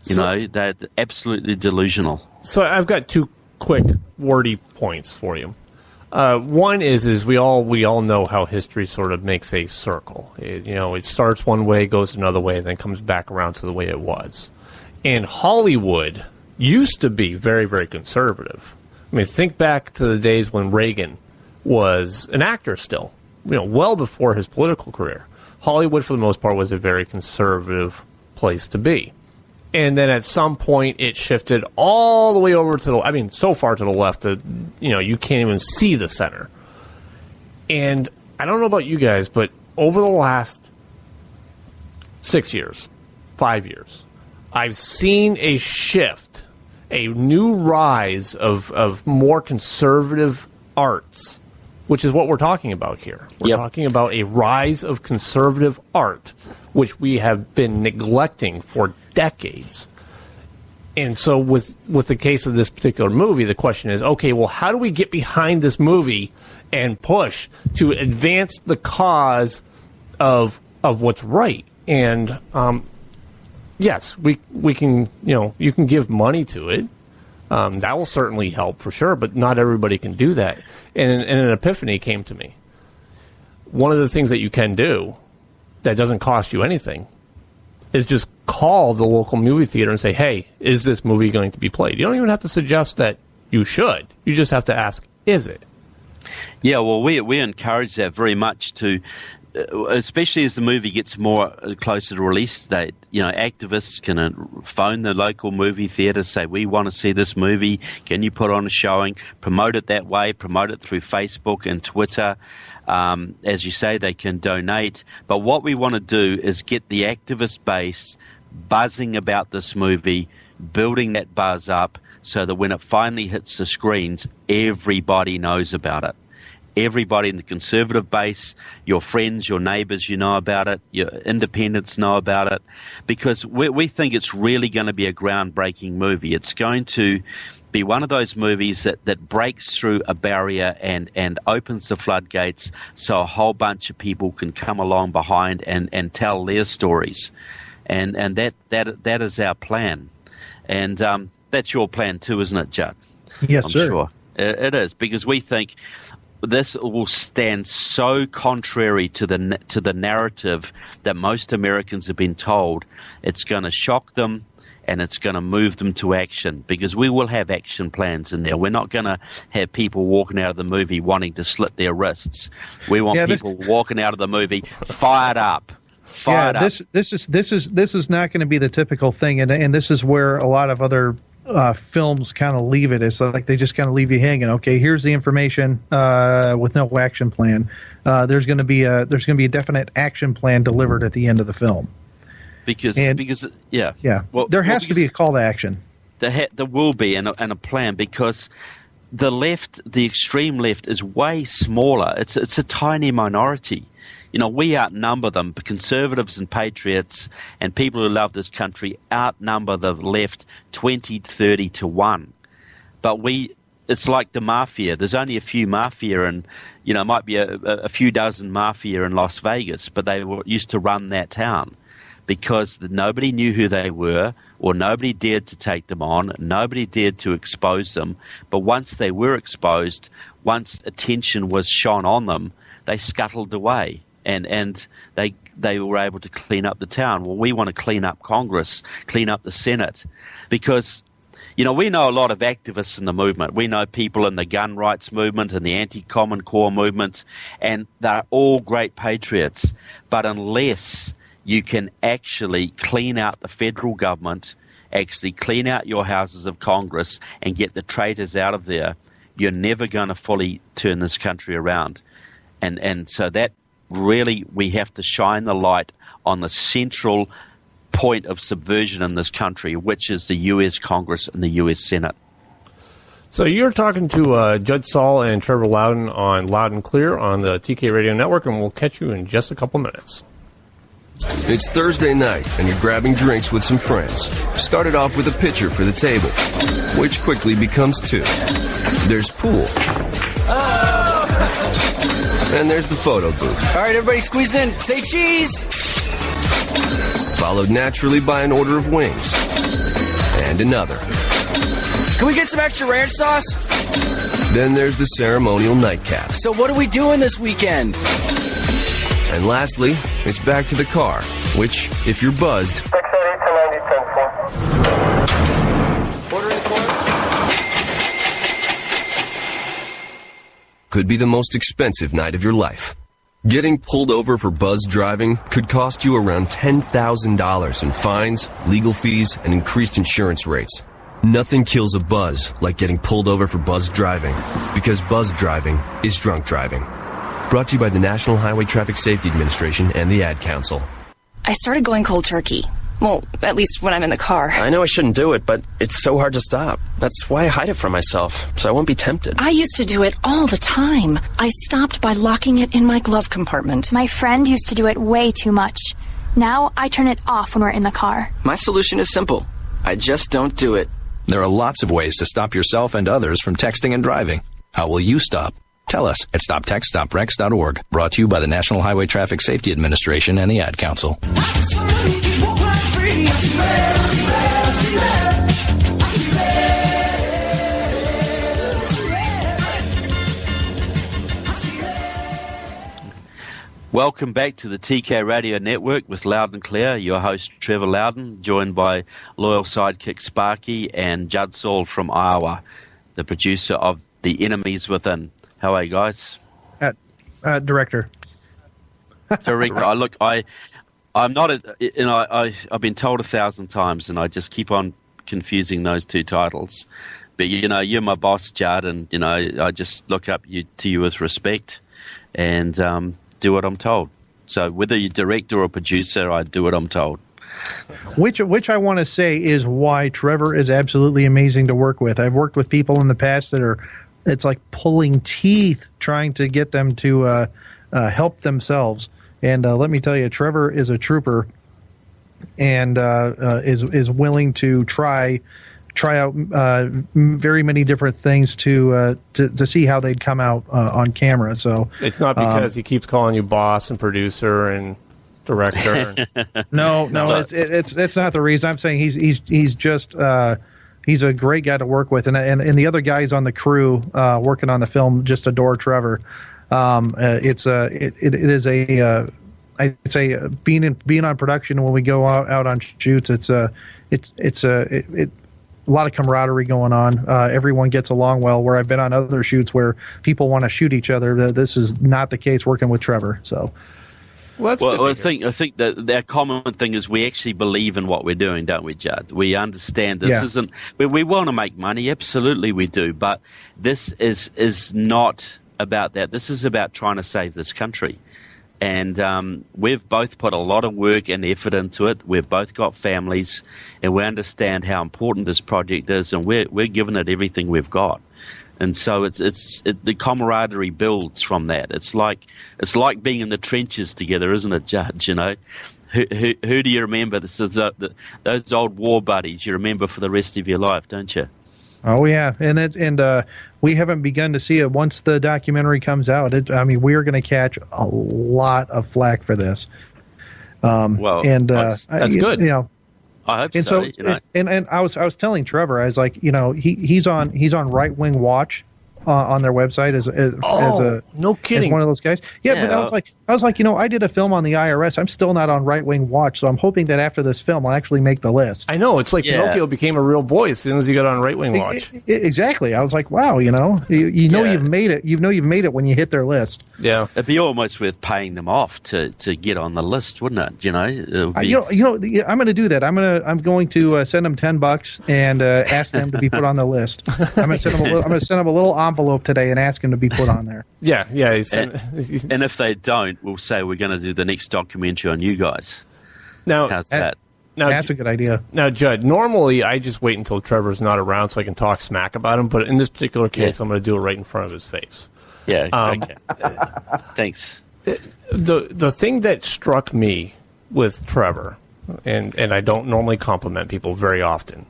They're absolutely delusional. So I've got two quick wordy points for you. One is we all know how history sort of makes a circle. It starts one way, goes another way, and then comes back around to the way it was. And Hollywood used to be very, very conservative. I mean, think back to the days when Reagan was an actor still, well before his political career. Hollywood, for the most part, was a very conservative place to be. And then at some point, it shifted all the way over to so far to the left that, you can't even see the center. And I don't know about you guys, but over the last 6 years, 5 years, I've seen a shift, a new rise of more conservative arts, which is what we're talking about here. We're talking about a rise of conservative art, which we have been neglecting for decades. And so with the case of this particular movie, the question is, okay, well, how do we get behind this movie and push to advance the cause of what's right? And yes, we can, you can give money to it. That will certainly help for sure, but not everybody can do that. And an epiphany came to me. One of the things that you can do that doesn't cost you anything is just call the local movie theater and say, "Hey, is this movie going to be played?" You don't even have to suggest that you should. You just have to ask, "Is it?" Yeah, well, we encourage that very much, to, especially as the movie gets more closer to release date. Activists can phone the local movie theater, say, "We want to see this movie. Can you put on a showing?" Promote it that way. Promote it through Facebook and Twitter. As you say, they can donate. But what we want to do is get the activist base buzzing about this movie, building that buzz up so that when it finally hits the screens, everybody knows about it. Everybody in the conservative base, your friends, your neighbors, know about it. Your independents know about it. Because we think it's really going to be a groundbreaking movie. It's going to be one of those movies that breaks through a barrier and opens the floodgates so a whole bunch of people can come along behind and tell their stories. And that is our plan. And that's your plan too, isn't it, Judd? Yes, I'm sir. Sure. It is, because we think this will stand so contrary to the narrative that most Americans have been told. It's going to shock them, and it's going to move them to action, because we will have action plans in there. We're not going to have people walking out of the movie wanting to slit their wrists. We want people walking out of the movie fired up. This is not going to be the typical thing, and this is where a lot of other films kind of leave it. It's like they just kind of leave you hanging. Okay, here's the information with no action plan. There's going to be a definite action plan delivered at the end of the film. Because Well, there has to be a call to action. There will be and a plan, because the left, the extreme left, is way smaller. It's a tiny minority. We outnumber them. Conservatives and patriots and people who love this country outnumber the left 20-30 to 1. But it's like the mafia. There's only a few mafia, and it might be a few dozen mafia in Las Vegas, but they used to run that town because nobody knew who they were, or nobody dared to take them on. Nobody dared to expose them. But once they were exposed, once attention was shone on them, they scuttled away. And they were able to clean up the town. Well, we want to clean up Congress, clean up the Senate, because, we know a lot of activists in the movement. We know people in the gun rights movement and the anti-Common Core movement, and they're all great patriots. But unless you can actually clean out the federal government, actually clean out your houses of Congress and get the traitors out of there, you're never going to fully turn this country around. And so that really, we have to shine the light on the central point of subversion in this country, which is the U.S. Congress and the U.S. Senate. So you're talking to Judge Saul and Trevor Loudon on LoudonClear on the TK Radio Network, and we'll catch you in just a couple minutes. It's Thursday night, and you're grabbing drinks with some friends. Started off with a pitcher for the table, which quickly becomes 2. There's pool. And there's the photo booth. All right, everybody squeeze in. Say cheese! Followed naturally by an order of wings. And another. Can we get some extra ranch sauce? Then there's the ceremonial nightcap. So what are we doing this weekend? And lastly, it's back to the car, which, if you're buzzed, could be the most expensive night of your life. Getting pulled over for buzz driving could cost you around $10,000 in fines, legal fees, and increased insurance rates. Nothing kills a buzz like getting pulled over for buzz driving, because buzz driving is drunk driving. Brought to you by the National Highway Traffic Safety Administration and the Ad Council. I started going cold turkey. Well, at least when I'm in the car. I know I shouldn't do it, but it's so hard to stop. That's why I hide it from myself, so I won't be tempted. I used to do it all the time. I stopped by locking it in my glove compartment. My friend used to do it way too much. Now I turn it off when we're in the car. My solution is simple. I just don't do it. There are lots of ways to stop yourself and others from texting and driving. How will you stop? Tell us at stoptextstoprex.org. Brought to you by the National Highway Traffic Safety Administration and the Ad Council. Welcome back to the TK Radio Network with LoudonClear. Your host, Trevor Loudon, joined by loyal sidekick Sparky and Judd Saul from Iowa, the producer of The Enemies Within. How are you guys? Director. I'm not. I've been told 1,000 times, and I just keep on confusing those two titles. But you're my boss, Judd, and I just look up to you with respect, and do what I'm told. So whether you're director or producer, I do what I'm told. Which I want to say is why Trevor is absolutely amazing to work with. I've worked with people in the past that it's like pulling teeth trying to get them to help themselves. And let me tell you, Trevor is a trooper and is willing to try try out very many different things to see how they'd come out on camera. So it's not because he keeps calling you boss and producer and director. No, it's not the reason. I'm saying he's just he's a great guy to work with, and the other guys on the crew working on the film just adore Trevor. It is a I'd say being on production when we go out on shoots. It's a lot of camaraderie going on. Everyone gets along well. Where I've been on other shoots where people want to shoot each other, this is not the case working with Trevor. So. Well, I think that our common thing is we actually believe in what we're doing, don't we, Judd? We understand this isn't. We want to make money, absolutely we do, but this is not about that. This is about trying to save this country, and we've both put a lot of work and effort into it. We've both got families, and we understand how important this project is, and we're giving it everything we've got. And so the camaraderie builds from that. It's like being in the trenches together, isn't it, Judge? You know, who do you remember? This is those old war buddies you remember for the rest of your life, don't you? Oh yeah, and we haven't begun to see it. Once the documentary comes out, we are going to catch a lot of flack for this. That's good. You know. I hope and so. And I was telling Trevor, I was like, he's on Right Wing Watch on their website as no kidding, as one of those guys. Yeah, but I was like, I did a film on the IRS. I'm still not on Right Wing Watch, so I'm hoping that after this film, I'll actually make the list. I know it's like Pinocchio became a real boy as soon as he got on Right Wing Watch. Exactly. I was like, wow, you've made it. You've made it when you hit their list. Yeah, it'd be almost worth paying them off to get on the list, wouldn't it? You know, I'm going to do that. I'm going to send them $10 and ask them to be put on the list. I'm going to send them a little envelope today and ask them to be put on there. Yeah. And if they don't, we'll say we're going to do the next documentary on you guys. Now, how's that? Now, that's a good idea. Now, Judd, normally I just wait until Trevor's not around so I can talk smack about him, but in this particular case, I'm going to do it right in front of his face. Yeah, okay. Thanks. The thing that struck me with Trevor, and I don't normally compliment people very often,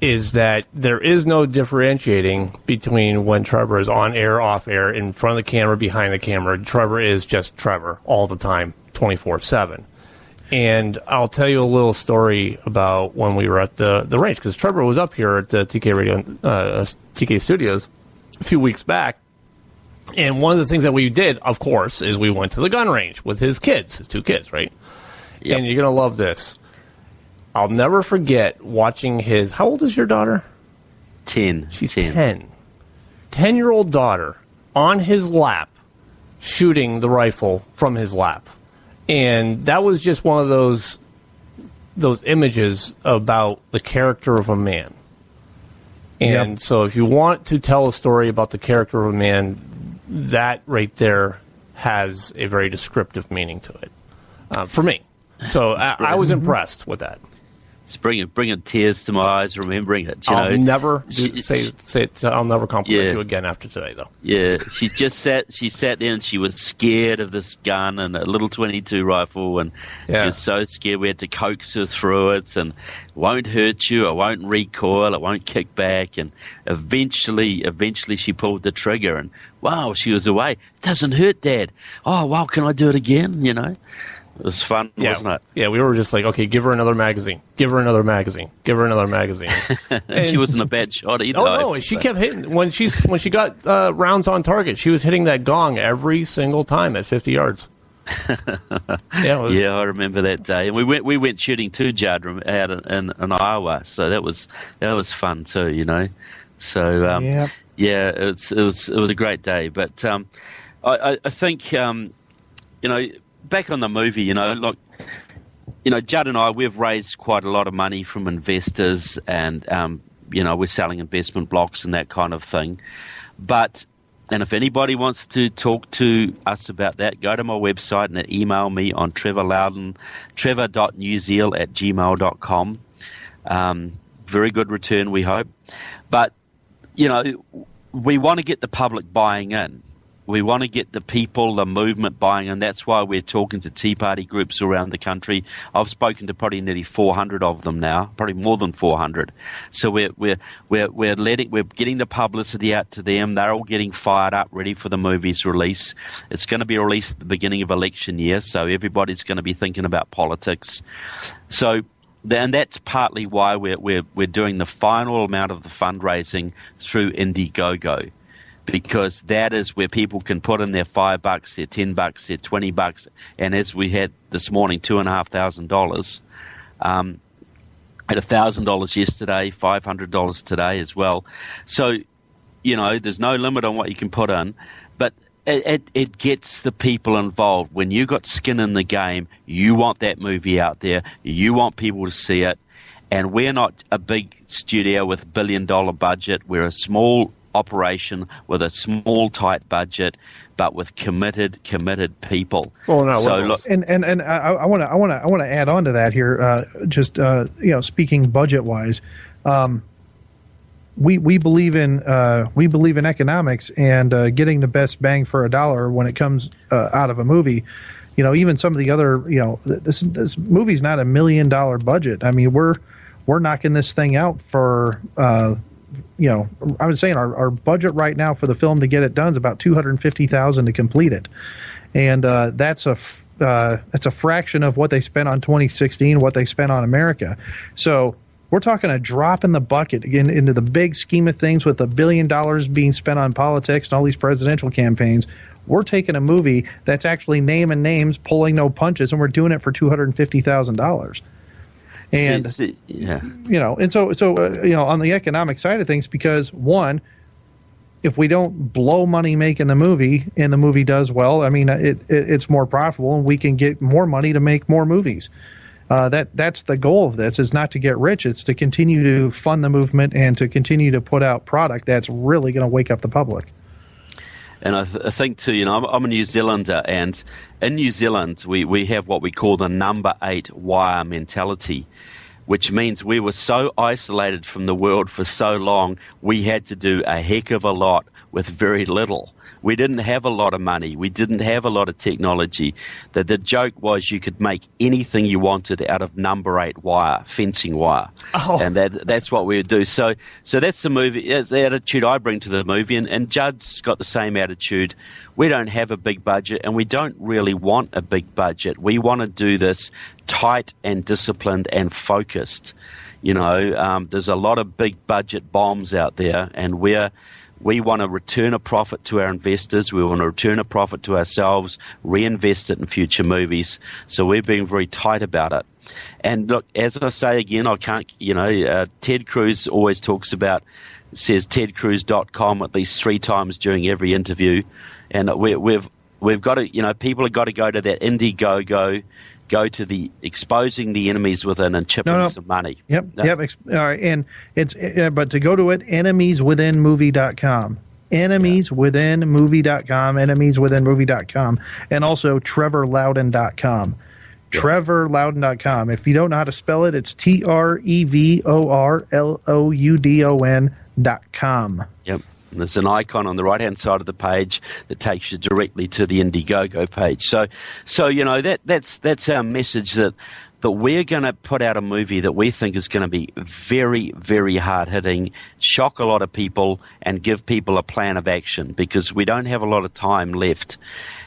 is that there is no differentiating between when Trevor is on air, off air, in front of the camera, behind the camera. Trevor is just Trevor all the time, 24/7. And I'll tell you a little story about when we were at the range, because Trevor was up here at the TK Studios a few weeks back. And one of the things that we did, of course, is we went to the gun range with his kids, his 2 kids, right? Yep. And you're going to love this. I'll never forget watching his... How old is your daughter? 10. She's 10. 10-year-old daughter on his lap shooting the rifle from his lap. And that was just one of those images about the character of a man. And so if you want to tell a story about the character of a man, that right there has a very descriptive meaning to it, for me. So I was impressed with that. It's bringing tears to my eyes remembering it. I'll never say it. I'll never compliment you again after today, though. Yeah, she sat there and she was scared of this gun and a little .22 rifle, and she was so scared we had to coax her through it, and it won't hurt you, it won't recoil, it won't kick back, and eventually she pulled the trigger, and wow, she was away. It doesn't hurt, Dad. Oh, wow, can I do it again? You know. It was fun, wasn't it? Yeah, we were just like, okay, give her another magazine. Give her another magazine. Give her another magazine. And she wasn't a bad shot either. Oh, no, she kept hitting. When she got rounds on target, she was hitting that gong every single time at 50 yards. Yeah, I remember that day. And we went shooting too, Judd, out in Iowa. So that was fun too, you know. So, it was a great day. But I think, back on the movie, look, Judd and I, we've raised quite a lot of money from investors, and we're selling investment blocks and that kind of thing. And if anybody wants to talk to us about that, go to my website and email me on trevor.newzeal@gmail.com. Very good return, we hope. But we want to get the public buying in. to get the people, the movement buying, and that's why we're talking to Tea Party groups around the country. I've spoken to probably nearly 400 of them now, probably more than 400. So we're getting the publicity out to them. They're all getting fired up, ready for the movie's release. It's going to be released at the beginning of election year, so everybody's going to be thinking about politics. So. And that's partly why we're doing the final amount of the fundraising through IndieGoGo, because that is where people can put in their $5, their $10, their $20, and as we had this morning, $2,500. At $1,000 yesterday, $500 today as well. So, there's no limit on what you can put in, but it gets the people involved. When you got skin in the game, you want that movie out there. You want people to see it. And we're not a big studio with $1 billion budget. We're a small operation with a small, tight budget, but with committed people. Well, no, so look, and I want to add on to that here. Speaking budget wise. We believe in economics and getting the best bang for a dollar when it comes out of a movie. Even some of the other, this movie's not $1 million budget. I mean, we're knocking this thing out for I was saying our budget right now for the film to get it done is about $250,000 to complete it, and that's a fraction of what they spent on 2016, what they spent on America. So. We're talking a drop in the bucket again into the big scheme of things with $1 billion being spent on politics and all these presidential campaigns. We're taking a movie that's actually naming names, pulling no punches, and we're doing it for $250,000. And on the economic side of things, because one, if we don't blow money making the movie and the movie does well, I mean it's more profitable and we can get more money to make more movies. That's the goal of this, is not to get rich. It's to continue to fund the movement and to continue to put out product that's really going to wake up the public. And I think too, I'm a New Zealander, and in New Zealand we have what we call the number 8 wire mentality, which means we were so isolated from the world for so long, we had to do a heck of a lot with very little. We didn't have a lot of money. We didn't have a lot of technology. The joke was you could make anything you wanted out of number 8 wire, fencing wire. Oh. And that's what we would do. So that's the movie. That's the attitude I bring to the movie. And Judd's got the same attitude. We don't have a big budget, and we don't really want a big budget. We want to do this tight and disciplined and focused. There's a lot of big budget bombs out there, and we want to return a profit to our investors. We want to return a profit to ourselves, reinvest it in future movies. So we're being very tight about it. And look, as I say again, I can't, Ted Cruz always says tedcruz.com at least 3 times during every interview. And we've got to, people have got to go to that IndieGoGo, go to the exposing the enemies within and chip in some money. Yep. All right. And it's but to go to it, enemieswithinmovie.com. Enemieswithinmovie.com. Enemieswithinmovie.com. And also TrevorLoudon.com. TrevorLoudon.com. If you don't know how to spell it, it's TrevorLoudon.com. Yep. And there's an icon on the right-hand side of the page that takes you directly to the IndieGoGo page. So that's our message, that we're going to put out a movie that we think is going to be very, very hard-hitting, shock a lot of people, and give people a plan of action, because we don't have a lot of time left.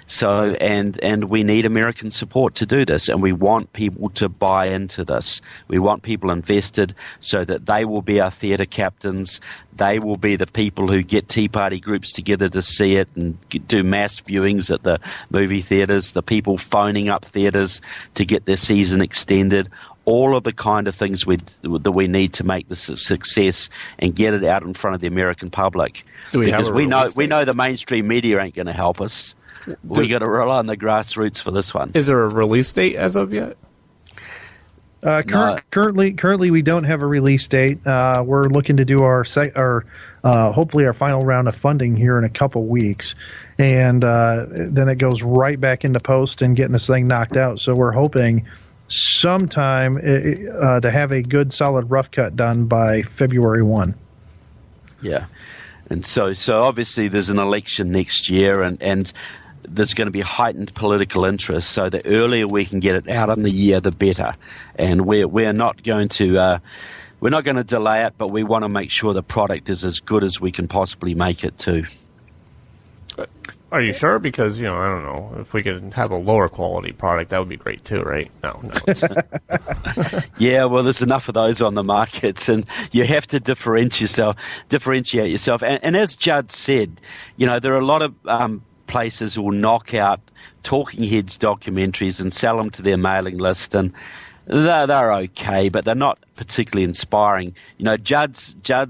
So, and we need American support to do this, and we want people to buy into this. We want people invested so that they will be our theatre captains. They will be the people who get Tea Party groups together to see it and do mass viewings at the movie theatres, the people phoning up theatres to get their season extended. All of the kind of things that we need to make this a success and get it out in front of the American public. Because we know the mainstream media ain't going to help us. We got to rely on the grassroots for this one. Is there a release date as of yet? Currently, we don't have a release date. We're looking to do hopefully our final round of funding here in a couple weeks, and then it goes right back into post and getting this thing knocked out. So we're hoping sometime to have a good, solid rough cut done by February 1. Yeah. And so obviously there's an election next year, and there's going to be heightened political interest. So the earlier we can get it out in the year, the better. And we're not going to delay it, but we want to make sure the product is as good as we can possibly make it too. Are you sure? Because, I don't know, if we could have a lower quality product, that would be great too, right? No. Yeah, well, there's enough of those on the markets, and you have to differentiate yourself. And as Judd said, there are a lot of places who will knock out Talking Heads documentaries and sell them to their mailing list, and they're okay, but they're not particularly inspiring. Judd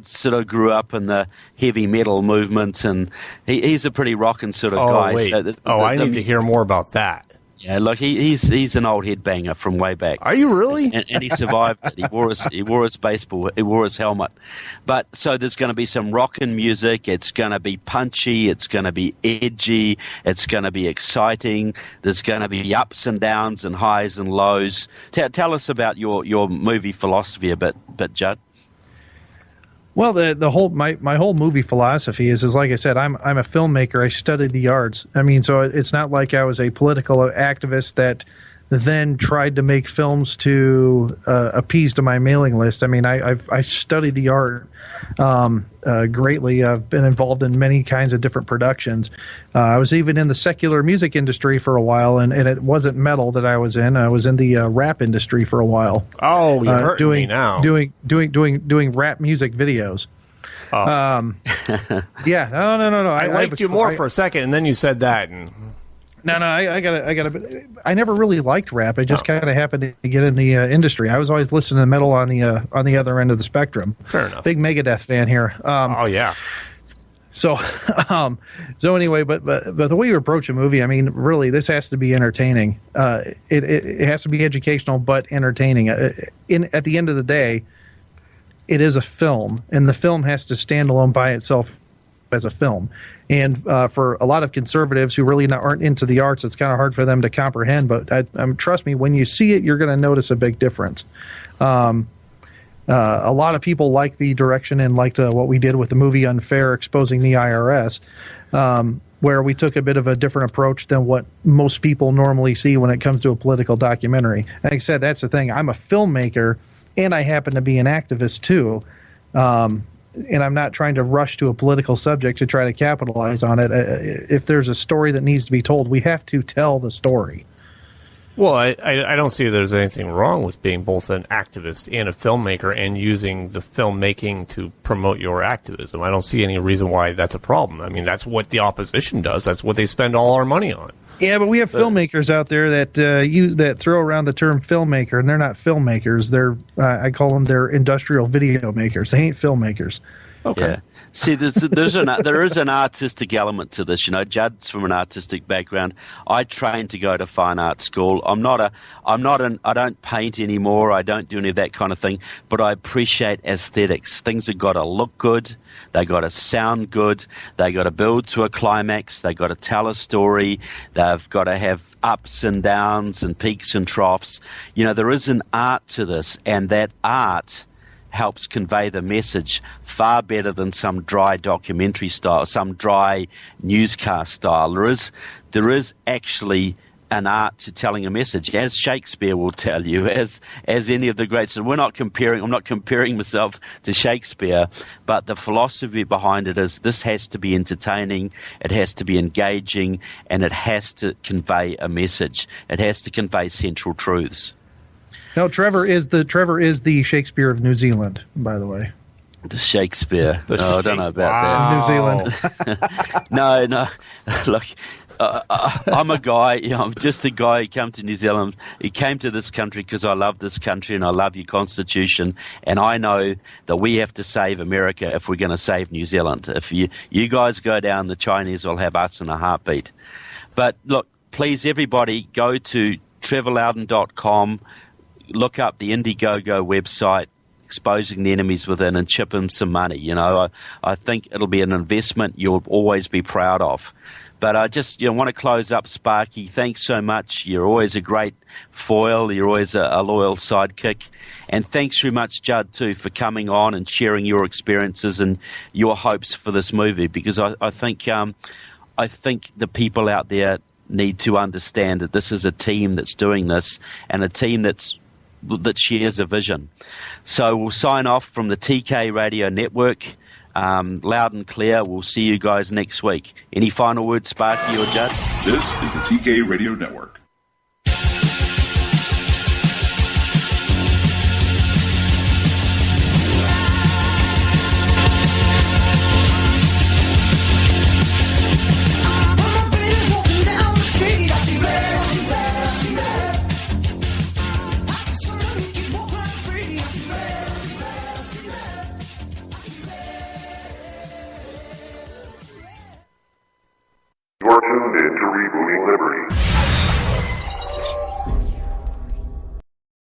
sort of grew up in the heavy metal movement, and he's a pretty rockin' sort of guy. Wait. So I need to hear more about that. Yeah, look, he's an old headbanger from way back. Are you really? And he survived it. He wore his helmet. But so there's going to be some rockin' music. It's going to be punchy. It's going to be edgy. It's going to be exciting. There's going to be ups and downs and highs and lows. Tell us about your movie philosophy a bit, Judd. Well, the whole my whole movie philosophy is like I said, I'm a filmmaker. I studied the arts. I mean, so it's not like I was a political activist that then tried to make films to appease to my mailing list. I mean, I studied the art greatly. I've been involved in many kinds of different productions. I was even in the secular music industry for a while, and it wasn't metal that I was in. I was in the rap industry for a while. Oh, you're hurting me now. Doing rap music videos. Oh. Yeah, no. I liked you more for a second, and then you said that. And No, I never really liked rap. I just kind of happened to get in the industry. I was always listening to metal on the other end of the spectrum. Fair enough. Big Megadeth fan here. Oh yeah. So anyway, but the way you approach a movie, I mean, really, this has to be entertaining. It has to be educational, but entertaining. At the end of the day, it is a film, and the film has to stand alone by itself as a film. And for a lot of conservatives who really aren't into the arts, it's kind of hard for them to comprehend. But trust me, when you see it, you're going to notice a big difference. A lot of people like the direction and liked what we did with the movie Unfair, exposing the IRS, where we took a bit of a different approach than what most people normally see when it comes to a political documentary. Like I said, that's the thing. I'm a filmmaker, and I happen to be an activist too. And I'm not trying to rush to a political subject to try to capitalize on it. If there's a story that needs to be told, we have to tell the story. Well, I don't see there's anything wrong with being both an activist and a filmmaker and using the filmmaking to promote your activism. I don't see any reason why that's a problem. I mean, that's what the opposition does. That's what they spend all our money on. Yeah, but we have filmmakers out there that throw around the term filmmaker, and they're not filmmakers. They're they're industrial video makers. They ain't filmmakers. Okay. Yeah. See, there is an artistic element to this. Judd's from an artistic background. I trained to go to fine art school. I don't paint anymore. I don't do any of that kind of thing. But I appreciate aesthetics. Things have got to look good. They got to sound good. They got to build to a climax. They got to tell a story. They've got to have ups and downs and peaks and troughs. There is an art to this, and that art helps convey the message far better than some dry documentary style, some dry newscast style. There is actually an art to telling a message, as Shakespeare will tell you, as any of the greats. And I'm not comparing myself to Shakespeare, but the philosophy behind it is this has to be entertaining, it has to be engaging, and it has to convey a message. It has to convey central truths. No, Trevor is the Shakespeare of New Zealand, by the way. The Shakespeare. I don't know about that. New Zealand. No. Look, I'm a guy. I'm just a guy who came to New Zealand. He came to this country because I love this country and I love your constitution. And I know that we have to save America if we're going to save New Zealand. If you guys go down, the Chinese will have us in a heartbeat. But look, please, everybody, go to trevorloudon.com. Look up the IndieGoGo website, Exposing the Enemies Within, and chip him some money. I think it'll be an investment you'll always be proud of. But I just want to close up, Sparky. Thanks so much. You're always a great foil. You're always a loyal sidekick. And thanks very much, Judd, too, for coming on and sharing your experiences and your hopes for this movie, because I think the people out there need to understand that this is a team that's doing this, and a team that shares a vision. So we'll sign off from the TK Radio Network. Loud and clear. We'll see you guys next week. Any final words, Sparky or Judd? This is the TK Radio Network. You're tuned in to Rebooting Liberty.